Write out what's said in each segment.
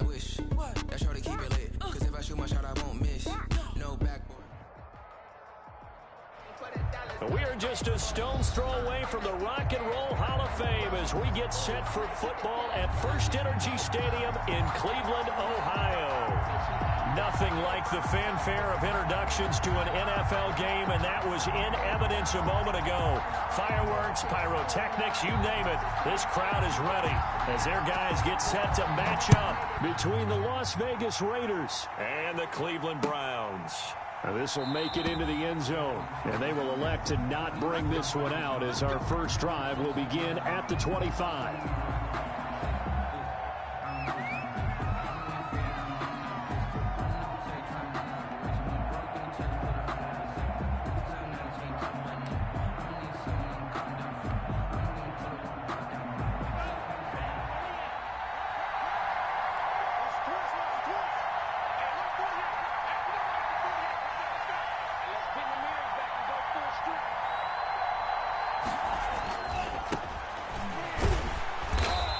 wish. That's how to keep it lit. Cause if I shoot my shot, I won't miss. No backboard. We are just a stone's throw away from the Rock and Roll Hall of Fame as we get set for football at First Energy Stadium in Cleveland, Ohio. Nothing like the fanfare of introductions to an NFL game, and that was in evidence a moment ago. Fireworks, pyrotechnics, you name it. This crowd is ready as their guys get set to match up between the Las Vegas Raiders and the Cleveland Browns. Now this will make it into the end zone, and they will elect to not bring this one out as our first drive will begin at the 25.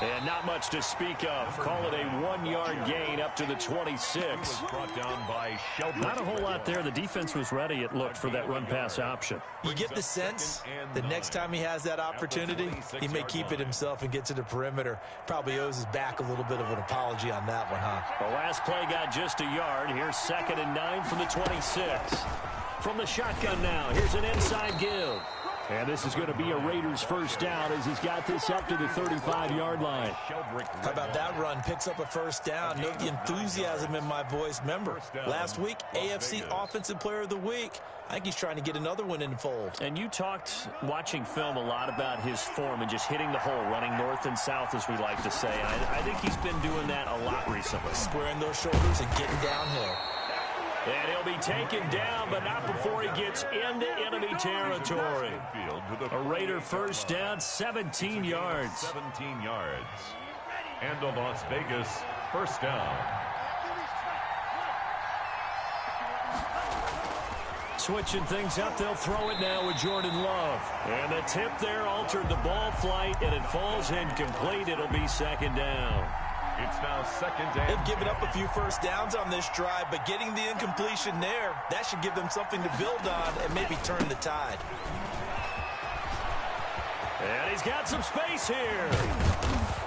And not much to speak of. Call it a 1-yard gain up to the 26. Brought down by Sheldon. Not a whole lot there. The defense was ready, it looked, for that run-pass option. You get the sense that next time he has that opportunity, he may keep it himself and get to the perimeter. Probably owes his back a little bit of an apology on that one, huh? The last play got just a yard. Here's 2nd and 9 from the 26. From the shotgun now, here's an inside give. And this is going to be a Raiders first down as he's got this up to the 35-yard line. How about that run? Picks up a first down. Note the enthusiasm in my voice. Remember, last week, AFC Offensive Player of the Week. I think he's trying to get another one in the fold. And you talked, watching film, a lot about his form and just hitting the hole, running north and south, as we like to say. And I think he's been doing that a lot recently. Squaring those shoulders and getting downhill. And he'll be taken down, but not before he gets into enemy territory. A Raider first down, 17 yards. 17 yards. And a Las Vegas first down. Switching things up, they'll throw it now with Jordan Love. And the tip there altered the ball flight, and it falls incomplete. It'll be 2nd down. It's now 2nd down. They've given up a few first downs on this drive, but getting the incompletion there, that should give them something to build on and maybe turn the tide. And he's got some space here.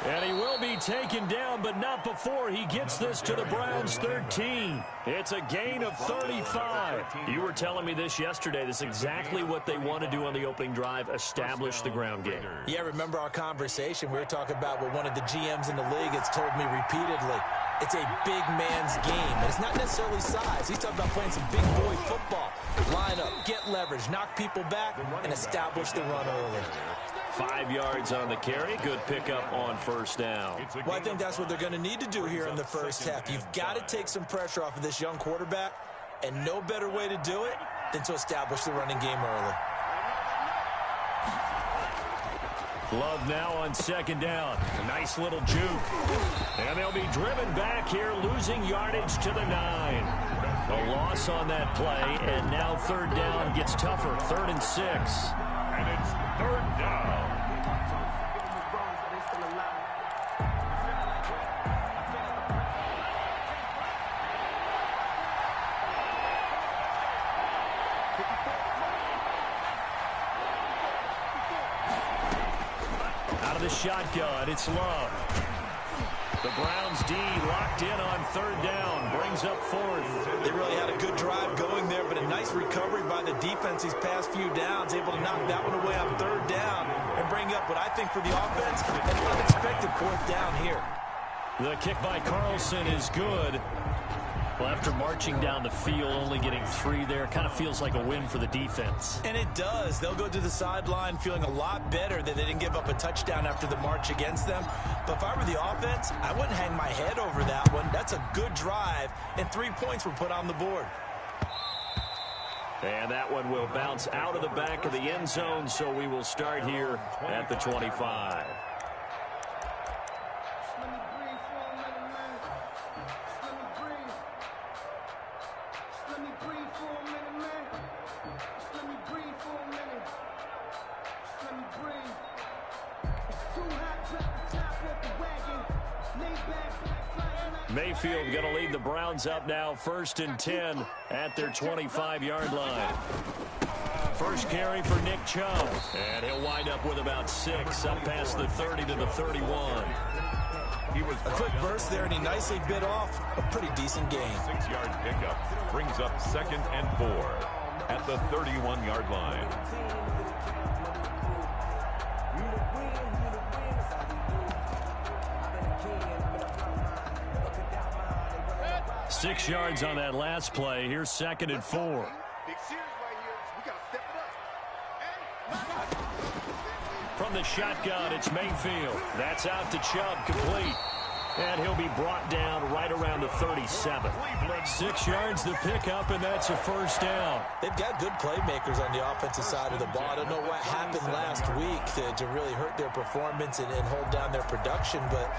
And he will be taken down, but not before he gets this to the Browns' 13. It's a gain of 35. You were telling me this yesterday. This is exactly what they want to do on the opening drive, establish the ground game. Yeah, remember our conversation. We were talking about what one of the GMs in the league has told me repeatedly. It's a big man's game. And it's not necessarily size. He's talking about playing some big boy football. Line up, get leverage, knock people back, and establish the run early. 5 yards on the carry. Good pickup on first down. Well, I think that's what they're going to need to do here in the first half. You've got to take some pressure off of this young quarterback, and no better way to do it than to establish the running game early. Love now on 2nd down. A nice little juke. And they'll be driven back here, losing yardage to the 9. A loss on that play, and now 3rd down gets tougher. 3rd and 6. And it's 3rd down. Out of the shotgun, it's Love. The Browns D locked in on 3rd down, brings up 4th. They really had a good drive going there, but a nice recovery by the defense these past few downs, able to knock that one away on 3rd down and bring up what I think for the offense, an unexpected 4th down here. The kick by Carlson is good. Well, after marching down the field, only getting 3 there, kind of feels like a win for the defense. And it does. They'll go to the sideline feeling a lot better that they didn't give up a touchdown after the march against them. But if I were the offense, I wouldn't hang my head over that one. That's a good drive, and 3 points were put on the board. And that one will bounce out of the back of the end zone, so we will start here at the 25. Mayfield going to lead the Browns up now, 1st and 10 at their 25-yard line. First carry for Nick Chubb, and he'll wind up with about 6 up past the 30 to the 31. He was a quick burst there, and he nicely bit off a pretty decent gain. 6-yard pickup brings up 2nd and 4 at the 31-yard line. 6 yards on that last play. Here's 2nd and 4. From the shotgun, it's Mayfield. That's out to Chubb, complete. And he'll be brought down right around the 37. 6 yards the pickup, and that's a first down. They've got good playmakers on the offensive side of the ball. I don't know what happened last week to really hurt their performance and hold down their production, but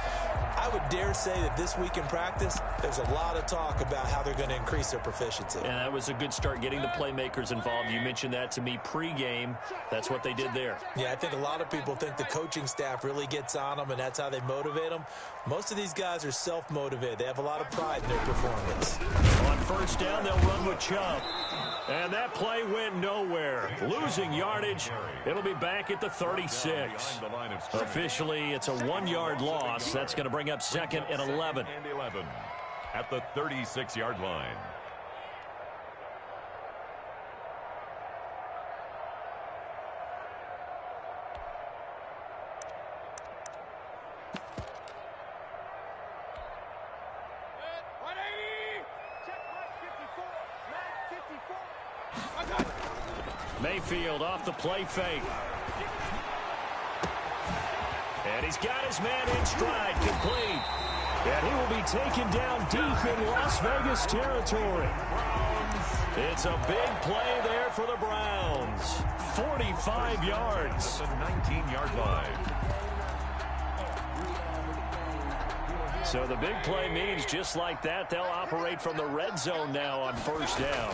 I would dare say that this week in practice, there's a lot of talk about how they're going to increase their proficiency. And that was a good start, getting the playmakers involved. You mentioned that to me pregame. That's what they did there. Yeah, I think a lot of people think the coaching staff really gets on them, and that's how they motivate them. Most of these guys are self-motivated. They have a lot of pride in their performance. On first down, they'll run with Chubb. And that play went nowhere. Losing yardage. It'll be back at the 36. Officially, it's a 1-yard loss. That's going to bring up 2nd and 11. At the 36-yard line. Mayfield off the play fake. And he's got his man in stride, complete. And he will be taken down deep in Las Vegas territory. It's a big play there for the Browns. 45 yards. The 19-yard line. So the big play means just like that, they'll operate from the red zone now on first down.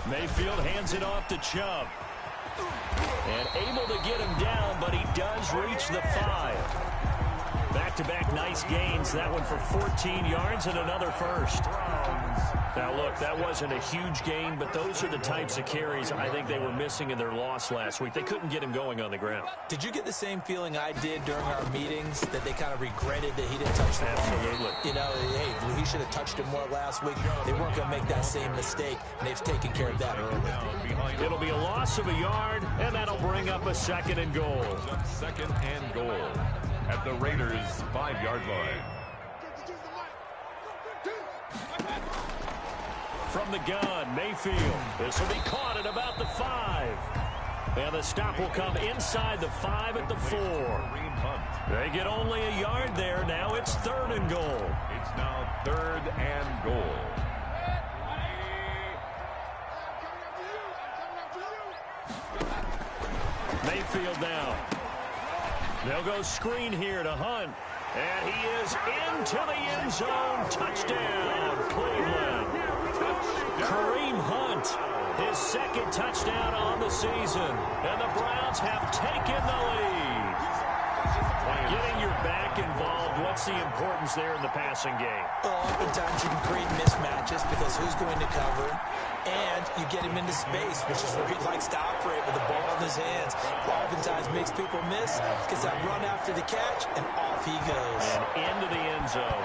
Mayfield hands it off to Chubb. And able to get him down, but he does reach the 5. Back-to-back nice gains. That one for 14 yards and another first. Now, look, that wasn't a huge gain, but those are the types of carries I think they were missing in their loss last week. They couldn't get him going on the ground. Did you get the same feeling I did during our meetings, that they kind of regretted that he didn't touch the ball? Absolutely. You know, hey, he should have touched it more last week. They weren't going to make that same mistake, and they've taken care of that early. It'll be a loss of a yard, and that'll bring up a 2nd and goal. 2nd and goal at the Raiders' 5-yard line. From the gun, Mayfield. This will be caught at about the 5. And the stop will come inside the 5 at the 4. They get only a yard there. Now it's 3rd and goal. It's now 3rd and goal. Mayfield now. They'll go screen here to Hunt. And he is into the end zone. Touchdown, Cleveland. Kareem Hunt, his 2nd touchdown on the season. And the Browns have taken the lead. Getting your back involved, what's the importance there in the passing game? Well, oftentimes you can create mismatches because who's going to cover, and you get him into space, which is where he likes to operate with the ball in his hands. Oftentimes makes people miss, gets that run after the catch, and off he goes. And into the end zone.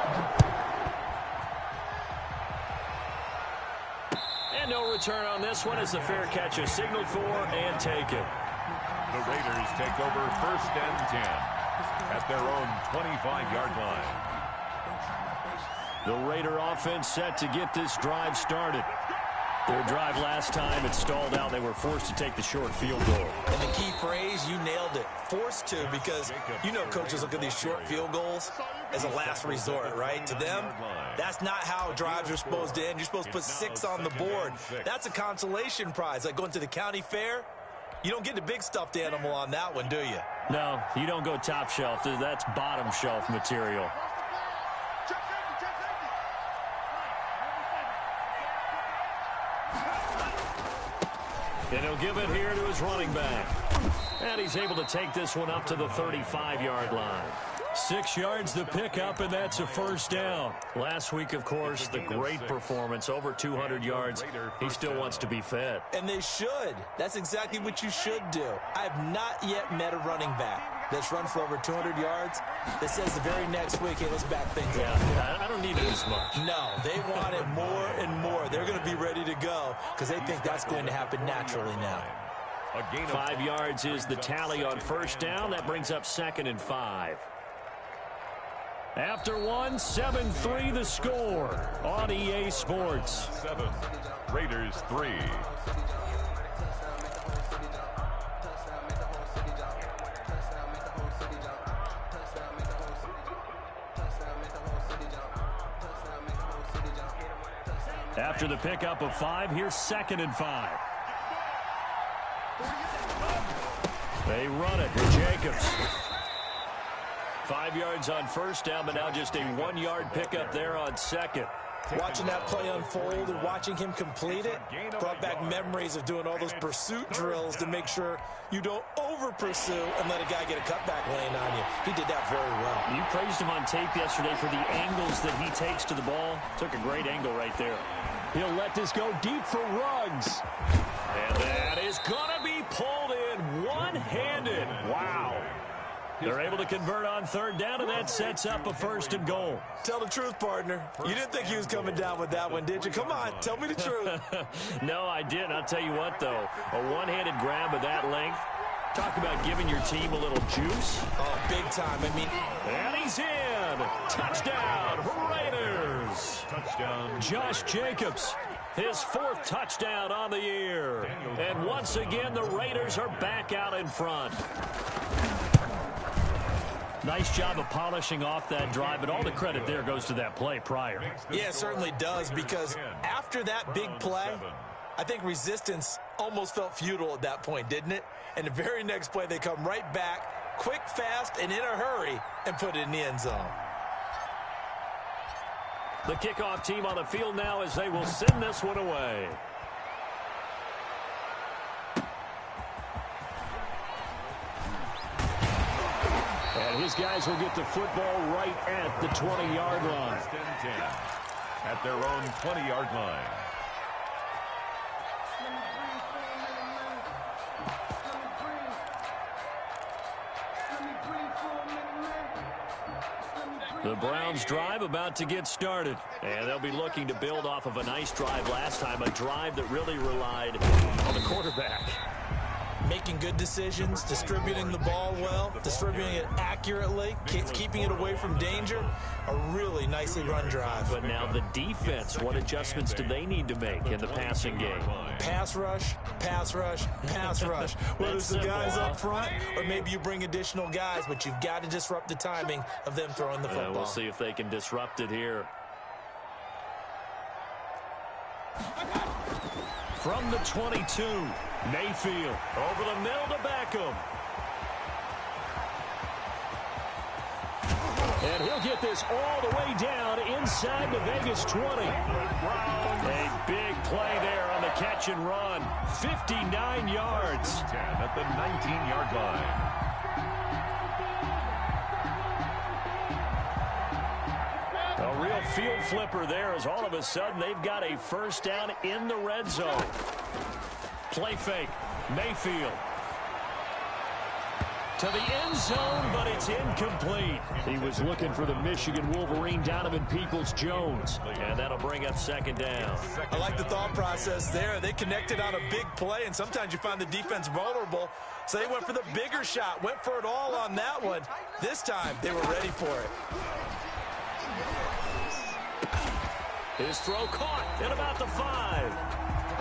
And no return on this one as the fair catch is signaled for and taken. The Raiders take over 1st and 10 at their own 25-yard line. The Raider offense set to get this drive started. Their drive last time, it stalled out. They were forced to take the short field goal. And the key phrase, you nailed it. Forced to, because you know coaches look at these short field goals as a last resort, right? To them, that's not how drives are supposed to end. You're supposed to put 6 on the board. That's a consolation prize. Like going to the county fair, you don't get the big stuffed animal on that one, do you? No, you don't go top shelf. That's bottom shelf material. And he'll give it here to his running back. And he's able to take this one up to the 35-yard line. 6 yards the pickup, and that's a first down. Last week, of course, the great performance, over 200 yards. He still wants to be fed. And they should. That's exactly what you should do. I have not yet met a running back that's run for over 200 yards that says the very next week, hey, let's back things up. Yeah, I don't need it as much. No, they want it more and more. They're going to be ready to go because they think that's going to happen naturally now. 5 yards is the tally on first down. That brings up 2nd and 5. After 1, 7-3 the score on EA Sports. 7, Raiders 3. After the pickup of 5, here's 2nd and 5. They run it to Jacobs. 5 yards on first down, but now just a 1-yard pickup there on second. Watching that play unfold and watching him complete it brought back memories of doing all those pursuit drills to make sure you don't over-pursue and let a guy get a cutback lane on you. He did that very well. You praised him on tape yesterday for the angles that he takes to the ball. Took a great angle right there. He'll let this go deep for Ruggs. And that is going to be pulled in one-handed. Wow. They're able to convert on third down, and that sets up a 1st and goal. Tell the truth, partner. You didn't think he was coming down with that one, did you? Come on, tell me the truth. No, I didn't. I'll tell you what, though. A one-handed grab of that length. Talk about giving your team a little juice. Oh, big time. I mean, and he's in. Touchdown, Raiders. Touchdown. Josh Jacobs, his 4th touchdown on the year. And once again, the Raiders are back out in front. Nice job of polishing off that drive, but all the credit there goes to that play prior. Yeah, it certainly does, because after that big play, I think resistance almost felt futile at that point, didn't it? And the very next play, they come right back, quick, fast, and in a hurry, and put it in the end zone. The kickoff team on the field now as they will send this one away. And his guys will get the football right at the 20-yard line. 10 at their own 20-yard line. The Browns drive about to get started, and they'll be looking to build off of a nice drive last time, a drive that really relied on the quarterback. Making good decisions, distributing the ball well, distributing it accurately, keeping it away from danger. A really nicely run drive. But now the defense, what adjustments do they need to make in the passing game? Pass rush, pass rush, pass rush. Whether it's the guys up front or maybe you bring additional guys, but you've got to disrupt the timing of them throwing the football. We'll see if they can disrupt it here. From the 22, Mayfield over the middle to Beckham. And he'll get this all the way down inside the Vegas 20. A big play there on the catch and run. 59 yards. 10 at the 19-yard line. A real field flipper there as all of a sudden they've got a first down in the red zone. Play fake. Mayfield to the end zone, but it's incomplete. He was looking for the Michigan Wolverine, Donovan Peoples-Jones, and that'll bring up 2nd down. I like the thought process there. They connected on a big play, and sometimes you find the defense vulnerable, so they went for the bigger shot, went for it all on that one. This time, they were ready for it. His throw caught at about the 5.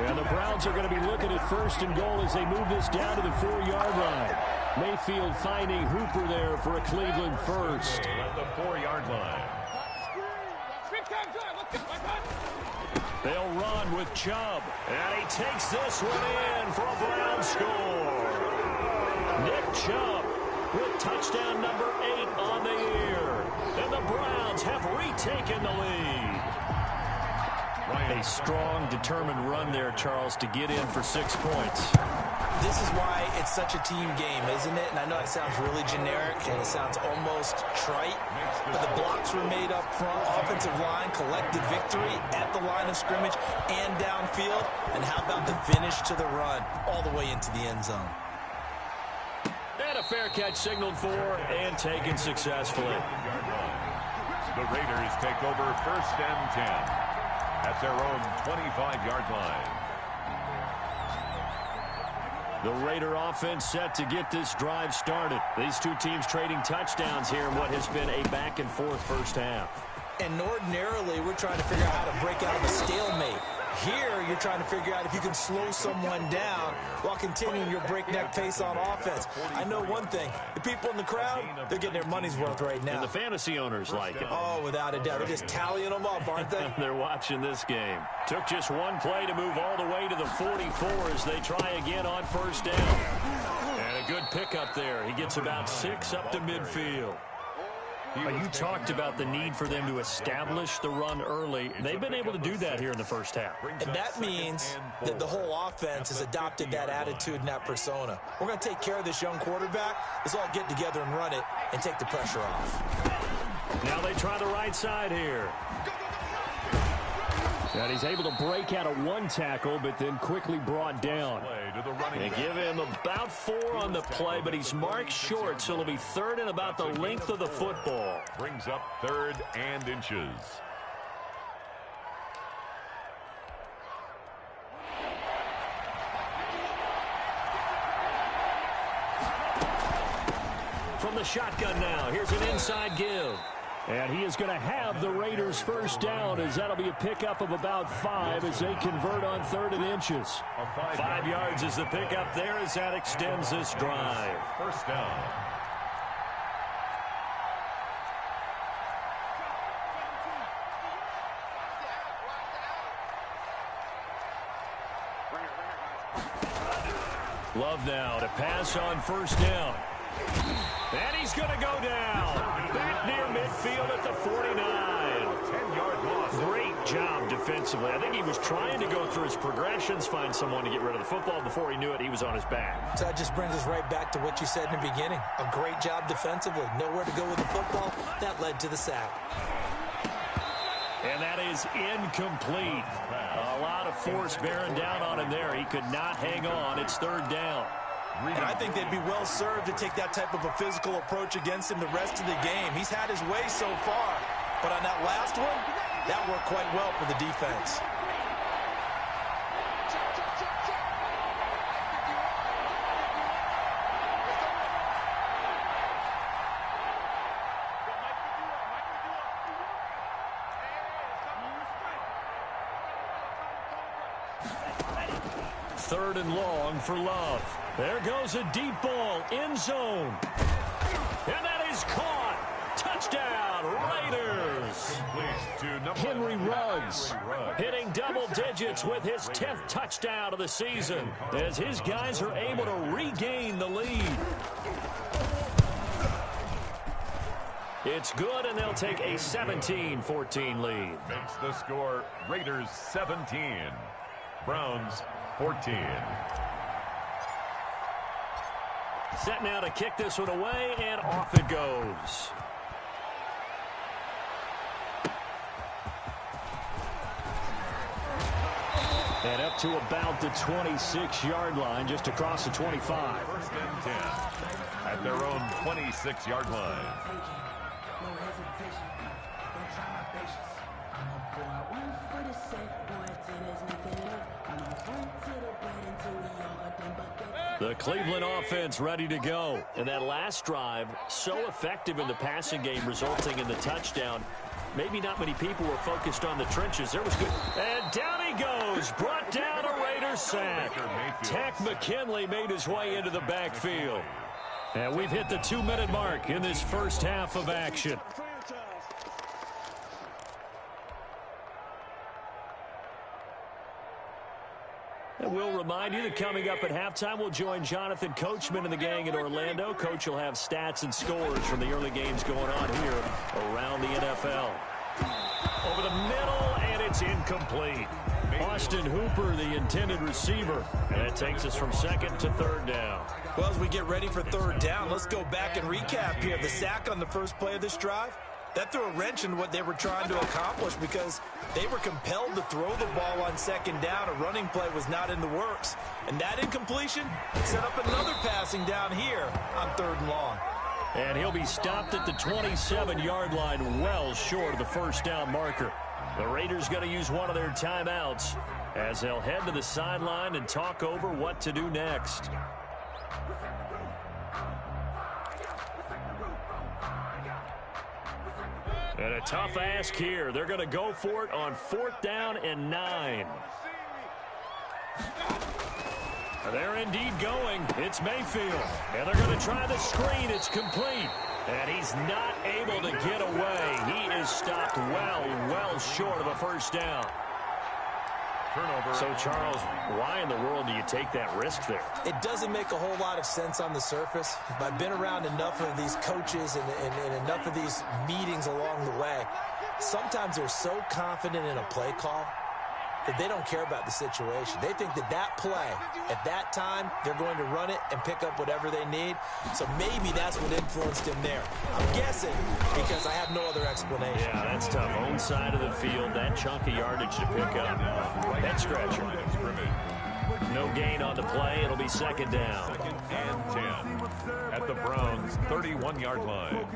And the Browns are going to be looking at 1st and goal as they move this down to the 4-yard line. Mayfield finding Hooper there for a Cleveland first. At the 4-yard line. They'll run with Chubb. And he takes this one in for a Brown score. Nick Chubb with touchdown number 8 on the year. And the Browns have retaken the lead. A strong, determined run there, Charles, to get in for 6 points. This is why it's such a team game, isn't it? And I know it sounds really generic and it sounds almost trite, but the blocks were made up front, offensive line, collected victory at the line of scrimmage and downfield. And how about the finish to the run all the way into the end zone? And a fair catch signaled for and taken successfully. The Raiders take over 1st and 10 at their own 25-yard line. The Raider offense set to get this drive started. These two teams trading touchdowns here in what has been a back-and-forth first half. And ordinarily, we're trying to figure out how to break out of a stalemate. Here, you're trying to figure out if you can slow someone down while continuing your breakneck pace on offense. I know one thing. The people in the crowd, they're getting their money's worth right now. And the fantasy owners like it. Oh, without a doubt. They're just tallying them up, aren't they? They're watching this game. Took just one play to move all the way to the 44 as they try again on 1st down. And a good pickup there. He gets about 6 up to midfield. You talked about the need for them to establish the run early. They've been able to do that here in the first half. And that means that the whole offense has adopted that attitude and that persona. We're going to take care of this young quarterback. Let's all get together and run it and take the pressure off. Now they try the right side here. And he's able to break out of one tackle, but then quickly brought down. They give him about 4 on the play, but he's marked short, so it'll be 3rd and about the length of the football. Brings up 3rd and inches. From the shotgun now, here's an inside give. And he is going to have the Raiders 1st down, as that'll be a pickup of about 5 as they convert on 3rd and inches. 5 yards is the pickup there as that extends this drive. 1st down. Love now to pass on 1st down. And he's going to go down. Back near midfield at the 49. 10-yard loss. Great job defensively. I think he was trying to go through his progressions, find someone to get rid of the football. Before he knew it, he was on his back. So that just brings us right back to what you said in the beginning. A great job defensively. Nowhere to go with the football. That led to the sack. And that is incomplete. A lot of force bearing down on him there. He could not hang on. It's 3rd down. And I think they'd be well served to take that type of a physical approach against him the rest of the game. He's had his way so far. But on that last one, that worked quite well for the defense. Third and long for Love. There goes a deep ball, end zone. And that is caught. Touchdown, Raiders. Henry Ruggs hitting double digits with his 10th touchdown of the season as his guys are able to regain the lead. It's good, and they'll take a 17-14 lead. Makes the score Raiders 17, Browns 14. Set now to kick this one away, and off it goes. And up to about the 26-yard line, just across the 25. 1st and 10 at their own 26-yard line. The Cleveland offense ready to go. And that last drive, so effective in the passing game, resulting in the touchdown. Maybe not many people were focused on the trenches. There was good. And down he goes. Brought down a Raiders sack. Tack McKinley made his way into the backfield. And we've hit the 2-minute mark in this first half of action. And we'll remind you that coming up at halftime, we'll join Jonathan Coachman and the gang in Orlando. Coach will have stats and scores from the early games going on here around the NFL. Over the middle, and It's incomplete. Austin Hooper, the intended receiver. And that takes us from second to third down. Well, as we get ready for third down, let's go back and recap here. The sack on the first play of this drive, that threw a wrench in what they were trying to accomplish because they were compelled to throw the ball on second down. A running play was not in the works. And that incompletion set up another passing down here on third and long. And he'll be stopped at the 27-yard line, well short of the first down marker. The Raiders going to use one of their timeouts as they'll head to the sideline and talk over what to do next. And a tough ask here. They're going to go for it on 4th down and 9. They're indeed going. It's Mayfield. And they're going to try the screen. It's complete. And he's not able to get away. He is stopped well short of a first down. Turnover. So, Charles, why in the world do you take that risk there? It doesn't make a whole lot of sense on the surface. I've been around enough of these coaches and enough of these meetings along the way. Sometimes they're so confident in a play call that they don't care about the situation. They think that play, at that time, they're going to run it and pick up whatever they need. So maybe that's what influenced him there. I'm guessing because I have no other explanation. Yeah, that's tough. Own side of the field, that chunk of yardage to pick up. Head scratcher. No gain on the play. It'll be second down. 2nd and 10 at the Browns' 31-yard line.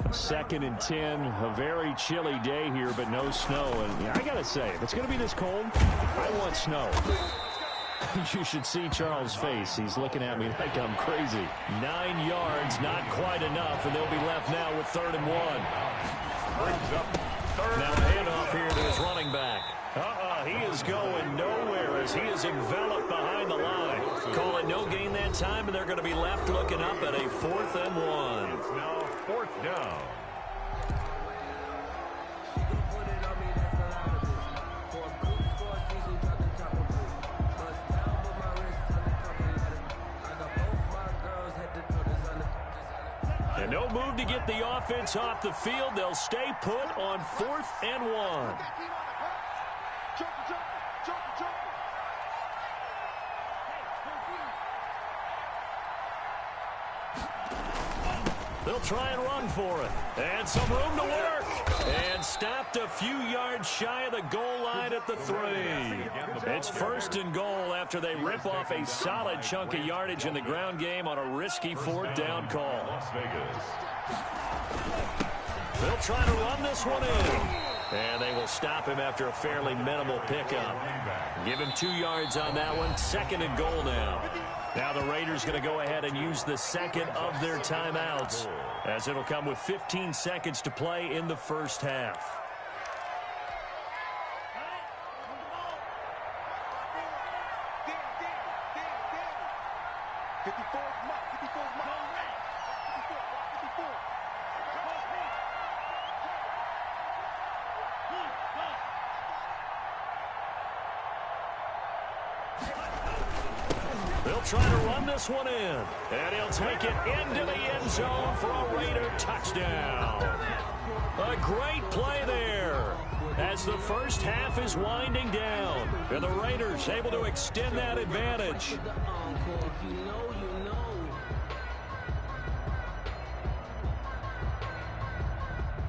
2nd and 10, a very chilly day here, but no snow. And I got to say, if it's going to be this cold, I want snow. You should see Charles' face. He's looking at me like I'm crazy. 9 yards, not quite enough, and they'll be left now with 3rd and 1. Brings up third. Now a handoff here to his running back. He is going nowhere as he is enveloped behind the line. Call it no gain that time, and they're going to be left looking up at a 4th and 1. It's now 4th down. And no move to get the offense off the field. They'll stay put on 4th and 1. They'll try and run for it. And some room to work. And stopped a few yards shy of the goal line at the 3. It's 1st and goal after they rip off a solid chunk of yardage in the ground game on a risky 4th down call. Las Vegas. They'll try to run this one in. And they will stop him after a fairly minimal pickup. Give him 2 yards on that one. 2nd and goal now. Now the Raiders going to go ahead and use the second of their timeouts, as it'll come with 15 seconds to play in the first half. They'll try to run this one in. And he'll take it into the end zone for a Raider touchdown. A great play there as the first half is winding down. And the Raiders able to extend that advantage.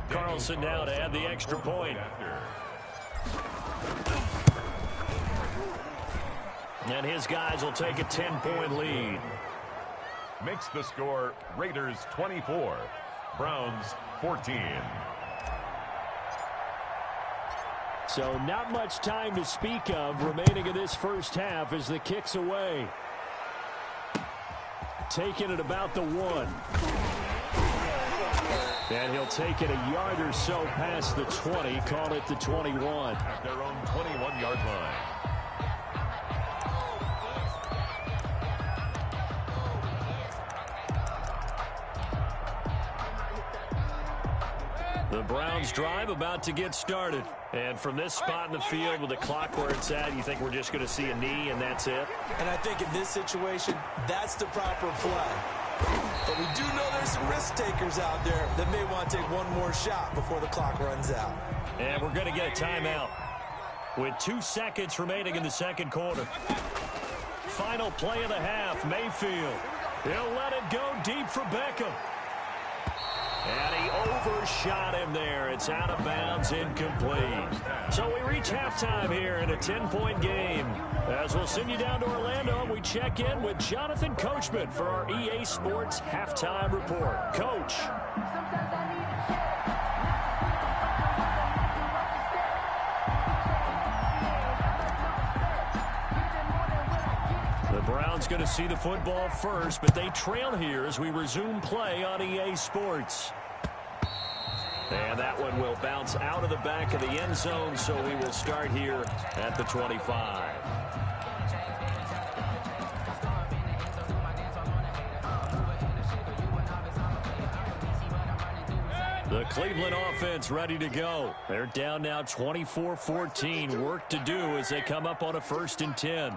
Carlson now to add the extra point. And his guys will take a 10-point lead. Makes the score Raiders 24, Browns 14. So not much time to speak of remaining in this first half as the kick's away. Taking it about the 1. And he'll take it a yard or so past the 20, call it the 21. At their own 21-yard line. The Browns drive about to get started. And from this spot in the field with the clock where it's at, you think we're just going to see a knee and that's it? And I think in this situation, that's the proper play. But we do know there's some risk takers out there that may want to take one more shot before the clock runs out. And we're going to get a timeout with 2 seconds remaining in the second quarter. Final play of the half, Mayfield. He'll let it go deep for Beckham. And he overshot him there. It's out of bounds, incomplete. So we reach halftime here in a 10-point game. As we'll send you down to Orlando, we check in with Jonathan Coachman for our EA Sports Halftime Report. Coach. The Browns going to see the football first, but they trail here as we resume play on EA Sports. And that one will bounce out of the back of the end zone, so we will start here at the 25. The Cleveland offense ready to go. They're down now 24-14. Work to do as they come up on a 1st and 10.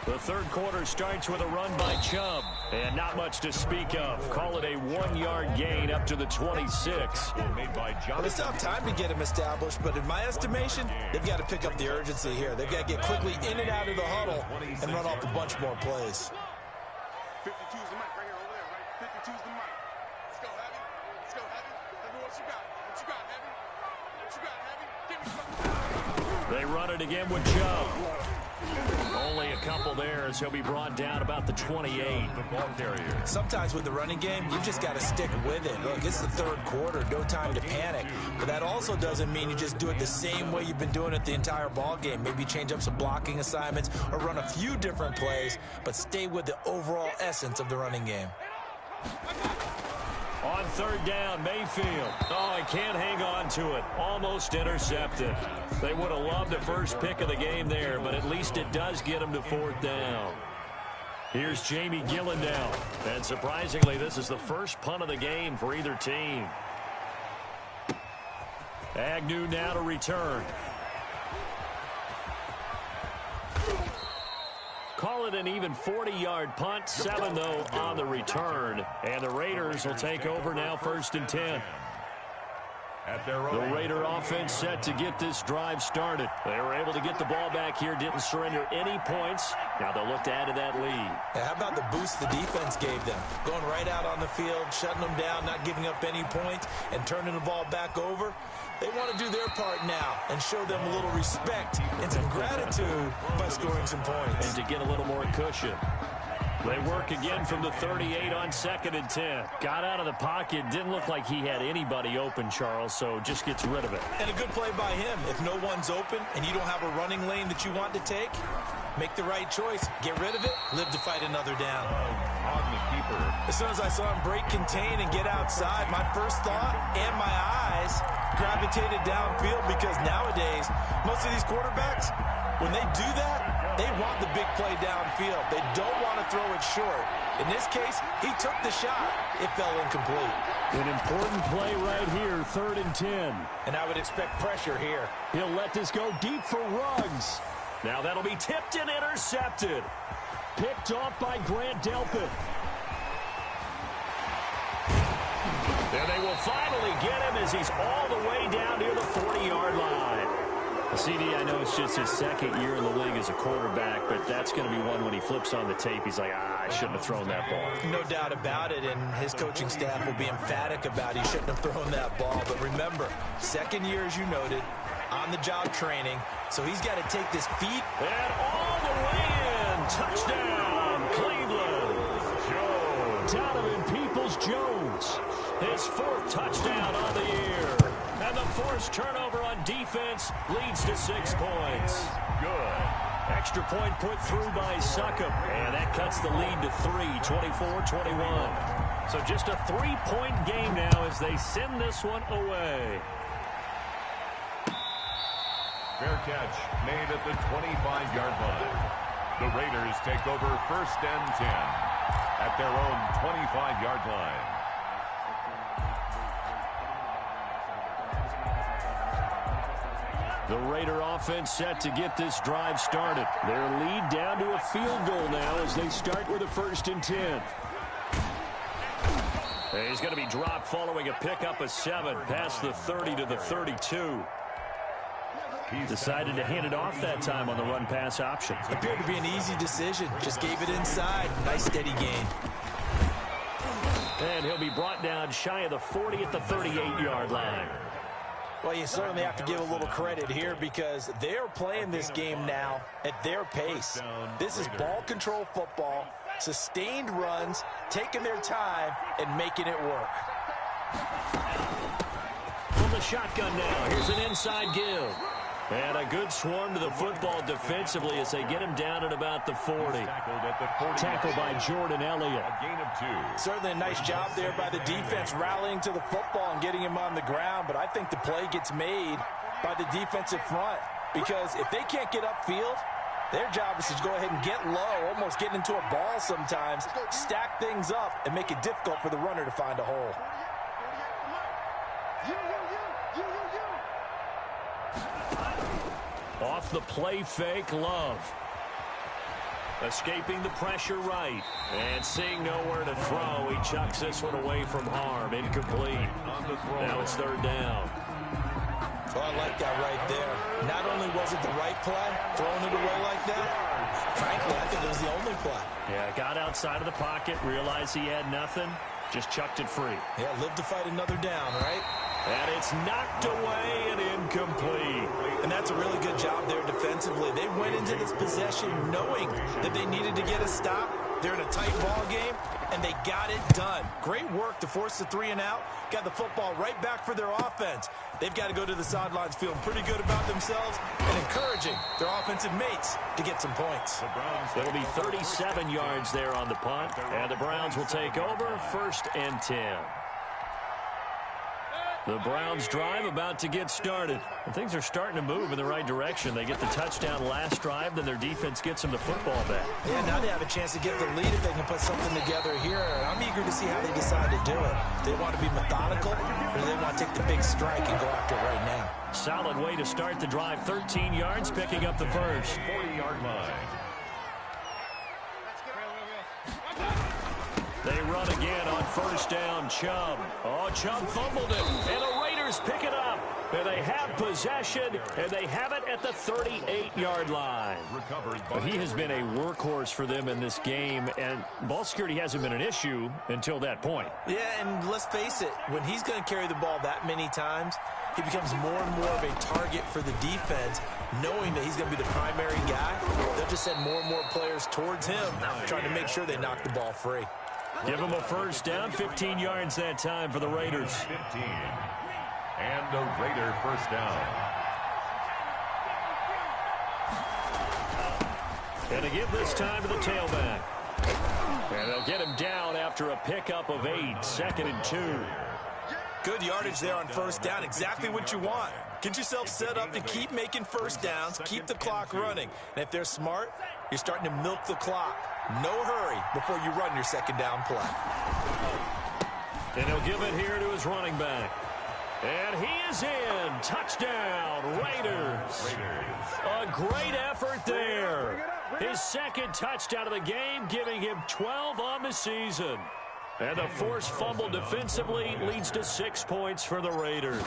The third quarter starts with a run by Chubb. And not much to speak of. Call it a 1-yard gain up to the 26. Well, it's tough time to get him established, but in my estimation, they've got to pick up the urgency here. They've got to get quickly in and out of the huddle and run off a bunch more plays. 52's the mic right here over there, right? 52's the mic. Let's go, Heavy. Let's go, Heavy. Tell me what you got. What you got, Heavy? What you got, Heavy? Give me something. They run it again with Chubb. Only a couple there as he'll be brought down about the 28. Sometimes with the running game, you just got to stick with it. Look, it's the third quarter, no time to panic. But that also doesn't mean you just do it the same way you've been doing it the entire ball game. Maybe change up some blocking assignments or run a few different plays, but stay with the overall essence of the running game. On third down, Mayfield. Oh, he can't hang on to it. Almost intercepted. They would have loved the first pick of the game there, but at least it does get him to 4th down. Here's Jamie Gillandale. And surprisingly, this is the first punt of the game for either team. Agnew now to return. Call it an even 40-yard punt, 7, though, on the return. And the Raiders will take over now 1st and 10. The Raider offense set to get this drive started. They were able to get the ball back here, didn't surrender any points. Now they'll look to add to that lead. Yeah, how about the boost the defense gave them? Going right out on the field, shutting them down, not giving up any points, and turning the ball back over. They want to do their part now and show them a little respect and some gratitude by scoring some points. And to get a little more cushion. They work again from the 38 on 2nd and 10. Got out of the pocket. Didn't look like he had anybody open, Charles, so just gets rid of it. And a good play by him. If no one's open and you don't have a running lane that you want to take, make the right choice. Get rid of it. Live to fight another down. On the keeper. As soon as I saw him break contain and get outside, my first thought and my eyes gravitated downfield, because nowadays, most of these quarterbacks, when they do that, they want the big play downfield. They don't want to throw it short. In this case, he took the shot. It fell incomplete. An important play right here, 3rd and 10. And I would expect pressure here. He'll let this go deep for Ruggs. Now that'll be tipped and intercepted. Picked off by Grant Delpit. And they will finally get him as he's all the way down near the 40-yard line. CD, I know it's just his 2nd year in the league as a quarterback, but that's going to be one when he flips on the tape. He's like, I shouldn't have thrown that ball. No doubt about it, and his coaching staff will be emphatic about he shouldn't have thrown that ball. But remember, 2nd year, as you noted, on-the-job training, so he's got to take this feet. And all the way in. Touchdown, Cleveland. Donovan Peoples-Jones. His 4th touchdown on the year. And the forced turnover on defense leads to 6 points. Good. Extra point put through by Succop. And that cuts the lead to 3, 24-21. So just a 3-point game now as they send this one away. Fair catch made at the 25-yard line. The Raiders take over 1st and 10 at their own 25-yard line. The Raider offense set to get this drive started. Their lead down to a field goal now as they start with a 1st and 10. He's going to be dropped following a pickup of 7 past the 30 to the 32. He decided to hand it off that time on the run-pass option. Appeared to be an easy decision. Just gave it inside. Nice steady gain. And he'll be brought down shy of the 40 at the 38-yard line. Well, you certainly have to give a little credit here because they're playing this game now at their pace. This is ball control football, sustained runs, taking their time, and making it work. From the shotgun now, here's an inside give. And a good swarm to the football defensively as they get him down at about the 40. Tackled by Jordan Elliott. A gain of 2. Certainly a nice job there by the defense rallying to the football and getting him on the ground, but I think the play gets made by the defensive front because if they can't get upfield, their job is to go ahead and get low, almost get into a ball sometimes, stack things up, and make it difficult for the runner to find a hole. Off the play fake, Love. Escaping the pressure right. And seeing nowhere to throw, he chucks this one away from harm. Incomplete. Now it's 3rd down. Well, I like that right there. Not only was it the right play, throwing it away like that, frankly, I think it was the only play. Yeah, got outside of the pocket, realized he had nothing, just chucked it free. Yeah, live to fight another down, right? And it's knocked away and incomplete. And that's a really good job there defensively. They went into this possession knowing that they needed to get a stop. They're in a tight ball game, and they got it done. Great work to force the 3 and out. Got the football right back for their offense. They've got to go to the sidelines feeling pretty good about themselves and encouraging their offensive mates to get some points. It'll be 37 yards there on the punt, and the Browns will take over 1st and 10. The Browns drive about to get started. And things are starting to move in the right direction. They get the touchdown last drive, then their defense gets them the football back. Yeah, now they have a chance to get the lead if they can put something together here. I'm eager to see how they decide to do it. Do they want to be methodical, or do they want to take the big strike and go after it right now? Solid way to start the drive. 13 yards, picking up the first. 40-yard line. They run again on 1st down, Chubb. Oh, Chubb fumbled it, and the Raiders pick it up. And they have possession, and they have it at the 38-yard line. He has been a workhorse for them in this game, and ball security hasn't been an issue until that point. Yeah, and let's face it, when he's going to carry the ball that many times, he becomes more and more of a target for the defense, knowing that he's going to be the primary guy. They'll just send more and more players towards him, trying to make sure they knock the ball free. Give him a 1st down, 15 yards that time for the Raiders. 15. And a Raider 1st down. And to give this time to the tailback. And they'll get him down after a pickup of 8, 2nd and 2. Good yardage there on 1st down, exactly what you want. Get yourself set up to keep making 1st downs, keep the clock running. And if they're smart, you're starting to milk the clock. No hurry before you run your 2nd down play. And he'll give it here to his running back. And he is in. Touchdown, Raiders. A great effort there. His 2nd touchdown of the game, giving him 12 on the season. And the forced fumble defensively leads to 6 points for the Raiders.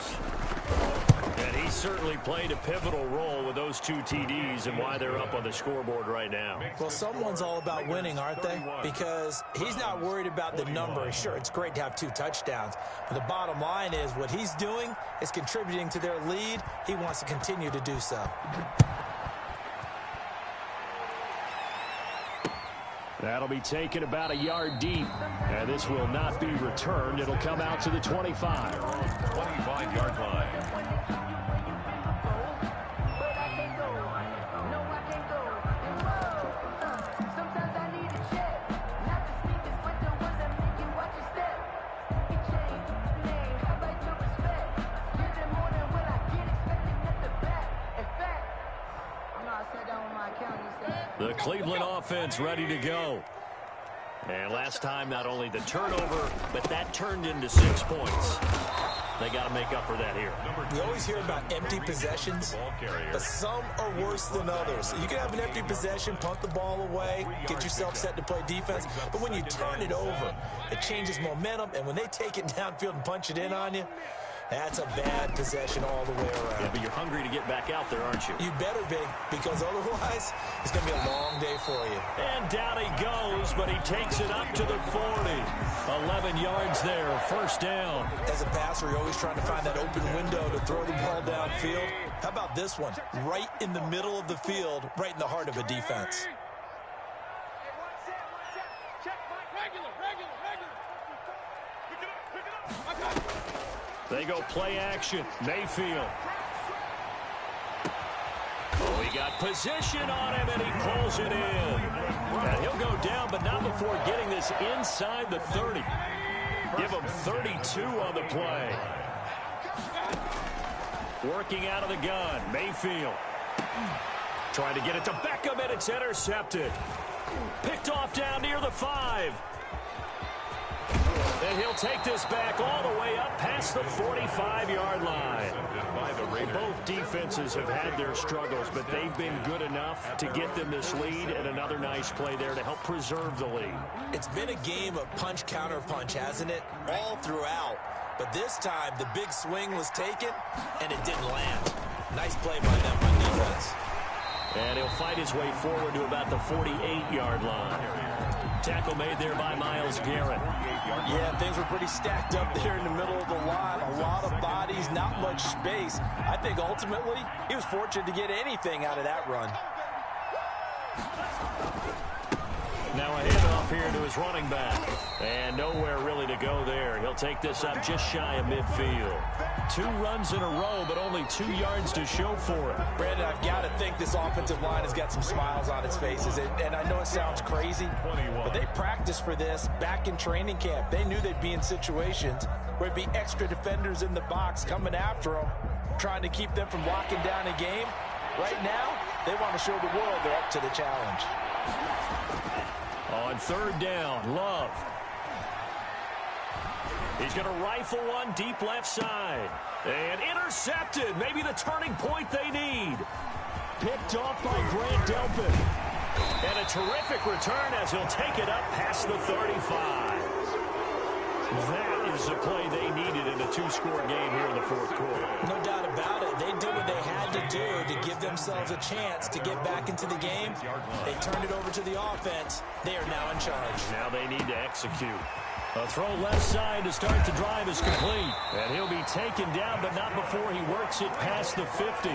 And he certainly played a pivotal role with those 2 TDs and why they're up on the scoreboard right now. Well, someone's all about winning, aren't they? Because he's not worried about the number. Sure, it's great to have 2 touchdowns. But the bottom line is what he's doing is contributing to their lead. He wants to continue to do so. That'll be taken about a yard deep. And this will not be returned. It'll come out to the 25. 25-yard line. The Cleveland offense ready to go. And last time, not only the turnover, but that turned into 6 points. They got to make up for that here. We always hear about empty possessions, but some are worse than others. You can have an empty possession, punt the ball away, get yourself set to play defense, but when you turn it over, it changes momentum, and when they take it downfield and punch it in on you, that's a bad possession all the way around. Yeah, but you're hungry to get back out there, aren't you? You better be, because otherwise, it's going to be a long day for you. And down he goes, but he takes it up to the 40. 11 yards there, first down. As a passer, you're always trying to find that open window to throw the ball downfield. How about this one? Right in the middle of the field, right in the heart of a defense. They go play action. Mayfield. Oh, he got position on him, and he pulls it in. And he'll go down, but not before getting this inside the 30. Give him 32 on the play. Working out of the gun. Mayfield. Trying to get it to Beckham, and it's intercepted. Picked off down near the 5. And he'll take this back all the way up past the 45-yard line. Both defenses have had their struggles, but they've been good enough to get them this lead, and another nice play there to help preserve the lead. It's been a game of punch-counter-punch, hasn't it? All throughout. But this time, the big swing was taken, and it didn't land. Nice play by them on defense. And he'll fight his way forward to about the 48-yard line. Tackle made there by Myles Garrett. Yeah, things were pretty stacked up there in the middle of the line. A lot of bodies, not much space. I think ultimately he was fortunate to get anything out of that run. Now a handoff here to his running back. And nowhere really to go there. He'll take this up just shy of midfield. 2 runs in a row, but only 2 yards to show for it. Brandon, I've got to think this offensive line has got some smiles on its faces. And I know it sounds crazy, but they practiced for this back in training camp. They knew they'd be in situations where it'd be extra defenders in the box coming after them, trying to keep them from locking down a game. Right now, they want to show the world they're up to the challenge. On third down, Love. He's going to rifle one deep left side. And intercepted. Maybe the turning point they need. Picked off by Grant Delpit. And a terrific return as he'll take it up past the 35. That is the play they needed in a 2-score game here in the fourth quarter. No doubt about it. They did what they had to do to give themselves a chance to get back into the game. They turned it over to the offense. They are now in charge. Now they need to execute. A throw left side to start the drive is complete. And he'll be taken down, but not before he works it past the 50.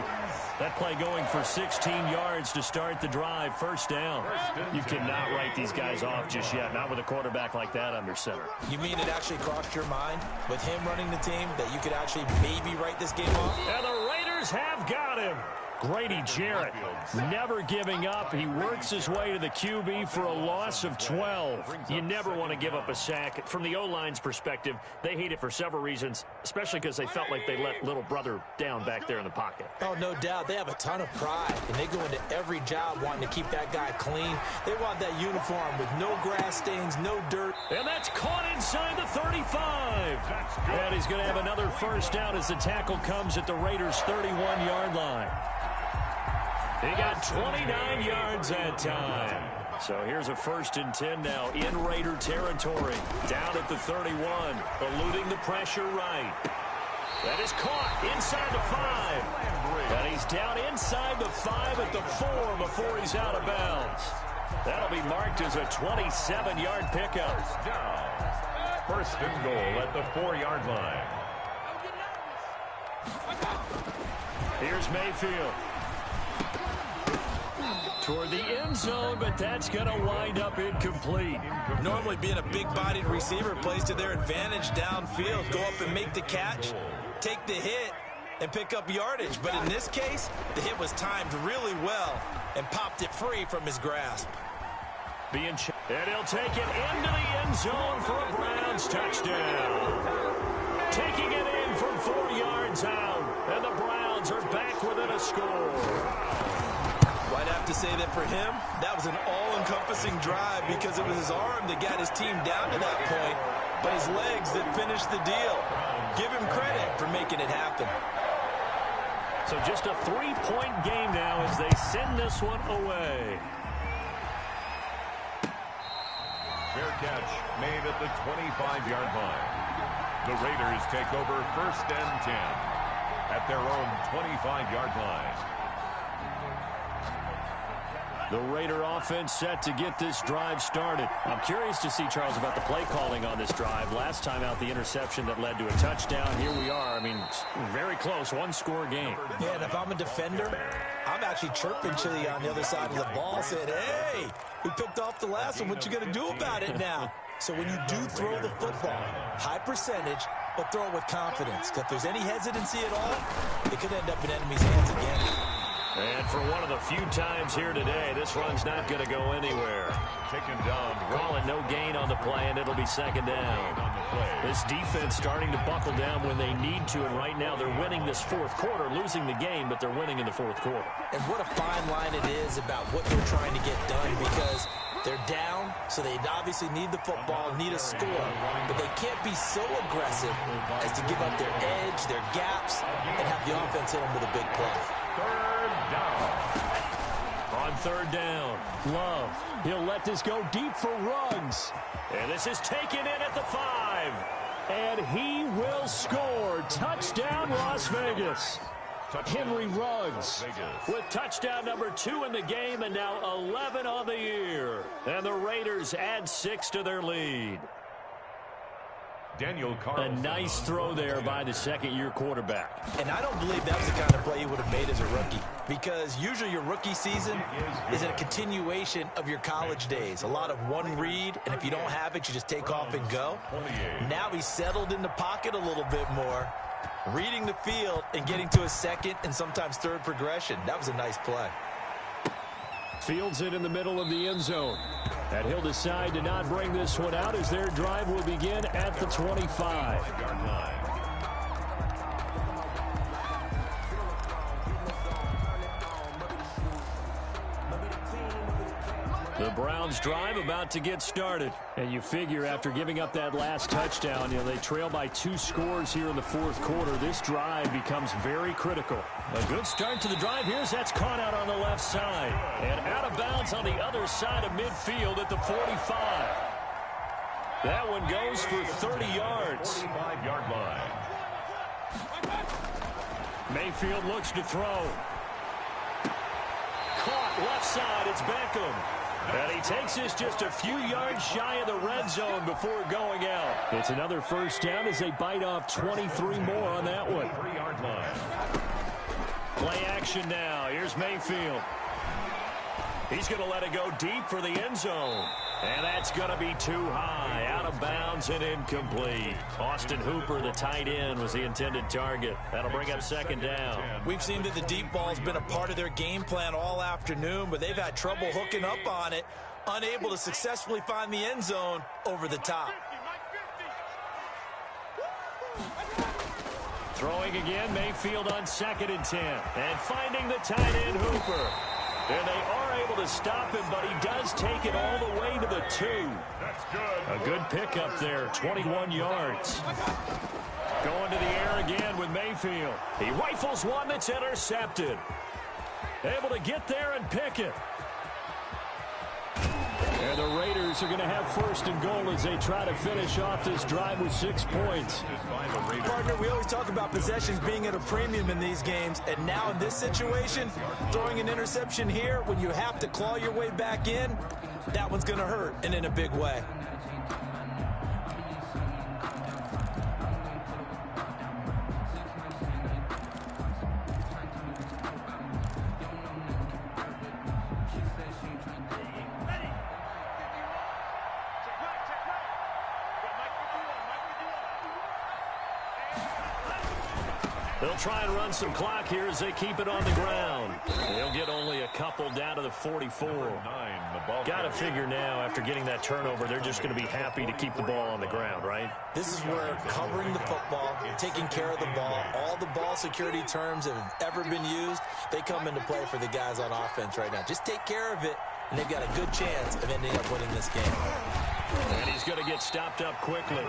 That play going for 16 yards to start the drive. First down. You cannot write these guys off just yet, not with a quarterback like that under center. You mean it actually crossed your mind with him running the team that you could actually maybe write this game off? And the Raiders have got him. Grady Jarrett never giving up. He works his way to the QB for a loss of 12. You never want to give up a sack. From the O-line's perspective, they hate it for several reasons, especially because they felt like they let little brother down back there in the pocket. Oh, no doubt. They have a ton of pride, and they go into every job wanting to keep that guy clean. They want that uniform with no grass stains, no dirt. And that's caught inside the 35. And he's going to have another first down as the tackle comes at the Raiders' 31-yard line. He got 29 yards that time. So here's a 1st and 10 now in Raider territory. Down at the 31, eluding the pressure right. That is caught inside the 5. And he's down inside the 5 at the 4 before he's out of bounds. That'll be marked as a 27-yard pickup. First and goal at the 4-yard line. Here's Mayfield. Toward the end zone, but that's going to wind up incomplete. Normally being a big-bodied receiver plays to their advantage downfield. Go up and make the catch, take the hit, and pick up yardage. But in this case, the hit was timed really well and popped it free from his grasp. And he'll take it into the end zone for a Browns touchdown. Taking it in from 4 yards out, and the Browns are back within a score. Well, I'd have to say that for him, that was an all-encompassing drive because it was his arm that got his team down to that point, but his legs that finished the deal. Give him credit for making it happen. So just a 3-point game now as they send this one away. Fair catch made at the 25-yard line. The Raiders take over 1st and 10 at their own 25-yard line. The Raider offense set to get this drive started. I'm curious to see, Charles, about the play calling on this drive. Last time out, the interception that led to a touchdown. Here we are. I mean, very close, one-score game. Yeah, and if I'm a defender, I'm actually chirping Chili on the other side of the ball, saying, hey, we picked off the last one. What you going to do about it now? So when you do throw the football, high percentage, but throw it with confidence. If there's any hesitancy at all, it could end up in enemy's hands again. And for one of the few times here today, this run's not going to go anywhere. Taken down. Calling no gain on the play, and it'll be 2nd down. This defense starting to buckle down when they need to, and right now they're winning this 4th quarter, losing the game, but they're winning in the 4th quarter. And what a fine line it is about what they're trying to get done, because they're down, so they obviously need the football, need a score, but they can't be so aggressive as to give up their edge, their gaps, and have the offense hit them with a big play. 3rd down. On 3rd down, Love. He'll let this go deep for Ruggs. And this is taken in at the 5. And he will score. Touchdown, Las Vegas. Henry Ruggs with touchdown number 2 in the game, and now 11 on the year. And the Raiders add 6 to their lead. Daniel A Carlson. nice throw there by the 2nd-year quarterback. And I don't believe that was the kind of play he would have made as a rookie, because usually your rookie season is a continuation of your college days. A lot of one read, and if you don't have it, you just take off and go. Now he's settled in the pocket a little bit more, reading the field and getting to a 2nd and sometimes 3rd progression. That was a nice play. Fields it in the middle of the end zone. And he'll decide to not bring this one out as their drive will begin at the 25. The Browns drive about to get started. And you figure after giving up that last touchdown, they trail by 2 scores here in the 4th quarter. This drive becomes very critical. A good start to the drive here as that's caught out on the left side. And out of bounds on the other side of midfield at the 45. That one goes for 30 yards. 45-yard line. Mayfield looks to throw. Caught left side. It's Beckham. And he takes this just a few yards shy of the red zone before going out. It's another 1st down as they bite off 23 more on that one. 3-yard line. Play action now. Here's Mayfield. He's going to let it go deep for the end zone. And that's going to be too high. Out of bounds and incomplete. Austin Hooper, the tight end, was the intended target. That'll bring up 2nd down. We've seen that the deep ball's been a part of their game plan all afternoon, but they've had trouble hooking up on it, unable to successfully find the end zone over the top. Throwing again, Mayfield on 2nd and 10. And finding the tight end, Hooper. And they are able to stop him, but he does take it all the way to the 2. That's good. A good pickup there, 21 yards. Going to the air again with Mayfield. He rifles one that's intercepted. Able to get there and pick it. And the Raiders are going to have 1st and goal as they try to finish off this drive with 6 points. Partner, we always talk about possessions being at a premium in these games, and now in this situation, throwing an interception here when you have to claw your way back in, that one's going to hurt, and in a big way. They'll try and run some clock here as they keep it on the ground. They'll get only a couple down to the 44. Got to figure now, after getting that turnover, they're just going to be happy to keep the ball on the ground, right? This is where covering the football, taking care of the ball, all the ball security terms that have ever been used, they come into play for the guys on offense right now. Just take care of it, and they've got a good chance of ending up winning this game. And he's going to get stopped up quickly.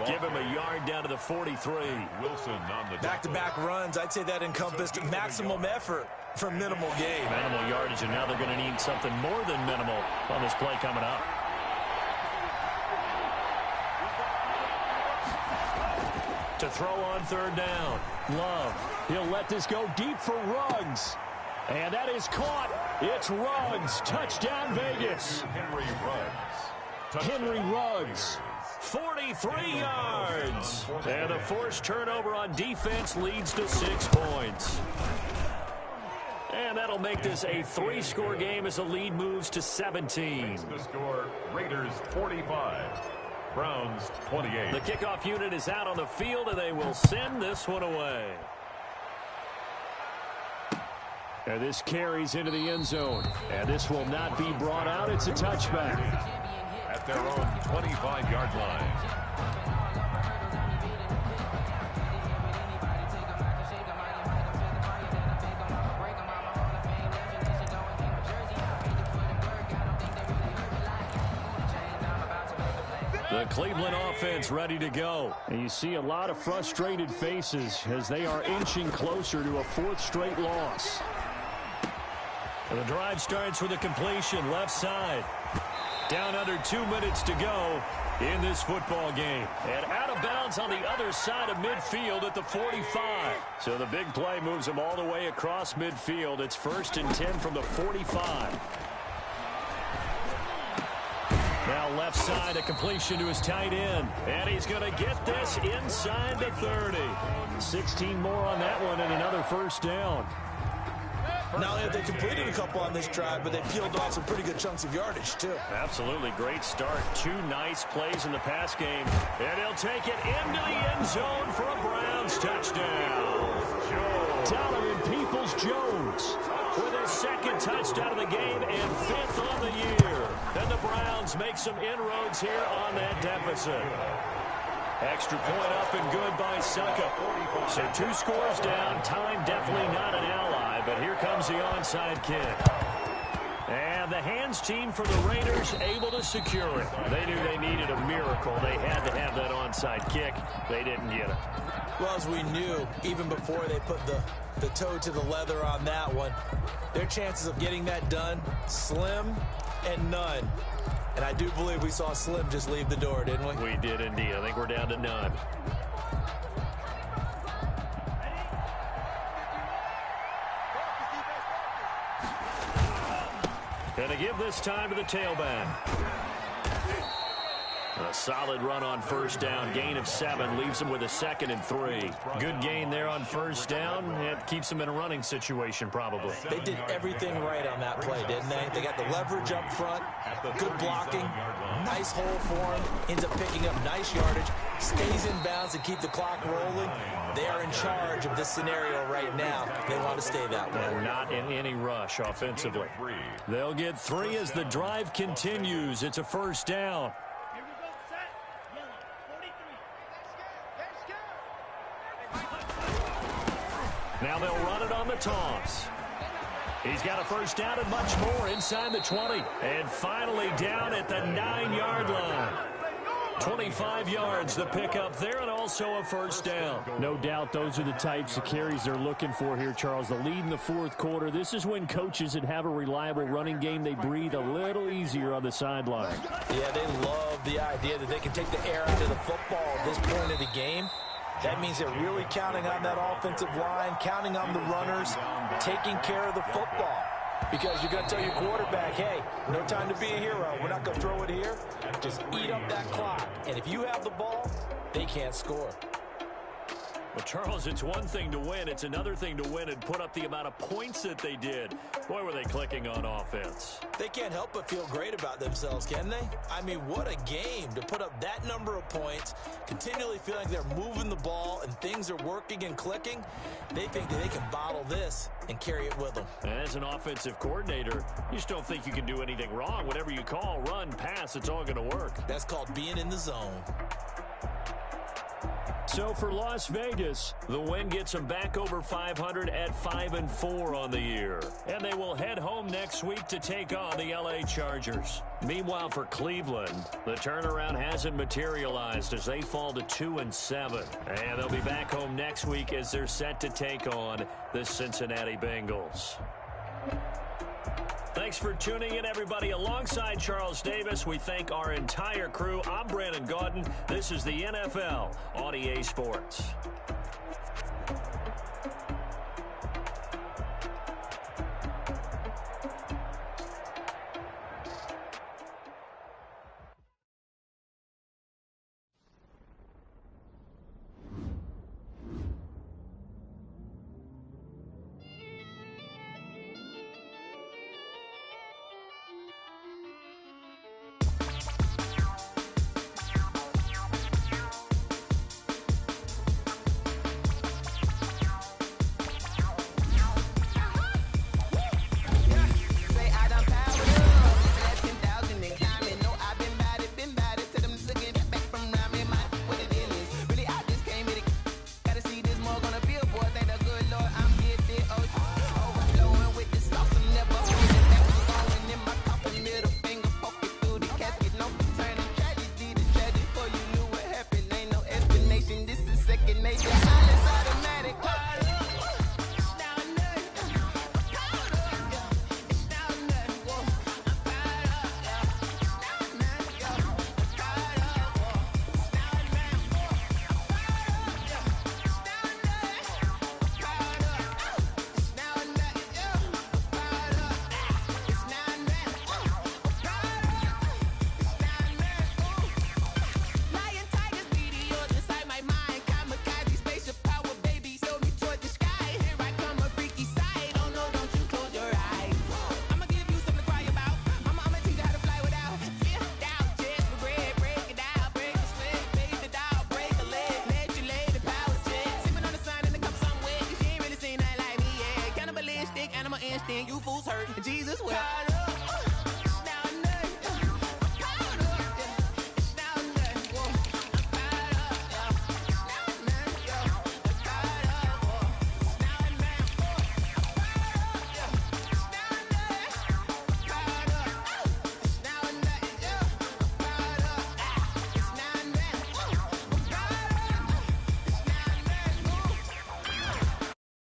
Give him a yard down to the 43. Wilson on the back-to-back runs, I'd say that encompassed maximum effort for minimal gain. Minimal yardage, and now they're going to need something more than minimal on this play coming up. To throw on third down. Love. He'll let this go deep for Ruggs. And that is caught. It's Ruggs. Touchdown, Vegas. Henry Ruggs. 43 yards. And the forced turnover on defense leads to 6 points. And that'll make this a 3-score game as the lead moves to 17. The score, Raiders 45, Browns 28. The kickoff unit is out on the field, and they will send this one away. And this carries into the end zone. And this will not be brought out. It's a touchback. At their own 25-yard line. The Cleveland offense ready to go. And you see a lot of frustrated faces as they are inching closer to a 4th straight loss. And the drive starts with a completion left side. Down under 2 minutes to go in this football game. And out of bounds on the other side of midfield at the 45. So the big play moves them all the way across midfield. It's 1st and 10 from the 45. Now left side, a completion to his tight end. And he's going to get this inside the 30. 16 more on that one and another first down. Not only have they completed a couple on this drive, but they peeled off some pretty good chunks of yardage, too. Absolutely. Great start. 2 nice plays in the pass game. And he'll take it into the end zone for a Browns touchdown. Donovan Peoples-Jones with his 2nd touchdown of the game and 5th on the year. And the Browns make some inroads here on that deficit. Extra point up and good by Suckup. So 2 scores down. Time definitely not an ally, but here comes the onside kick. And the hands team for the Raiders able to secure it. They knew they needed a miracle. They had to have that onside kick. They didn't get it. Well, as we knew, even before they put the toe to the leather on that one, their chances of getting that done, slim and none. And I do believe we saw Slim just leave the door, didn't we? We did indeed. I think we're down to none. Gonna give this time to the tailback. A solid run on first down. Gain of 7 leaves him with a 2nd and 3. Good gain there on first down. It keeps him in a running situation probably. They did everything right on that play, didn't they? They got the leverage up front, good blocking, nice hole for him, ends up picking up nice yardage, stays in bounds to keep the clock rolling. They are in charge of this scenario right now. They want to stay that way. And not in any rush offensively. They'll get 3 as the drive continues. It's a first down. Now they'll run it on the toss. He's got a first down and much more inside the 20. And finally down at the 9-yard line. 25 yards the pickup there and also a first down. No doubt those are the types of carries they're looking for here, Charles. The lead in the 4th quarter. This is when coaches that have a reliable running game, they breathe a little easier on the sideline. Yeah, they love the idea that they can take the air out of the football at this point of the game. That means they're really counting on that offensive line, counting on the runners, taking care of the football. Because you're going to tell your quarterback, hey, no time to be a hero. We're not going to throw it here. Just eat up that clock. And if you have the ball, they can't score. Well, Charles, it's one thing to win. It's another thing to win and put up the amount of points that they did. Boy, were they clicking on offense. They can't help but feel great about themselves, can they? I mean, what a game to put up that number of points, continually feeling like they're moving the ball and things are working and clicking. They think that they can bottle this and carry it with them. As an offensive coordinator, you just don't think you can do anything wrong. Whatever you call, run, pass, it's all going to work. That's called being in the zone. So for Las Vegas, the win gets them back over 500 at 5-4 on the year. And they will head home next week to take on the LA Chargers. Meanwhile, for Cleveland, the turnaround hasn't materialized as they fall to 2-7. And they'll be back home next week as they're set to take on the Cincinnati Bengals. Thanks for tuning in, everybody. Alongside Charles Davis, we thank our entire crew. I'm Brandon Gaudin. This is the NFL on EA Sports. This is second nature.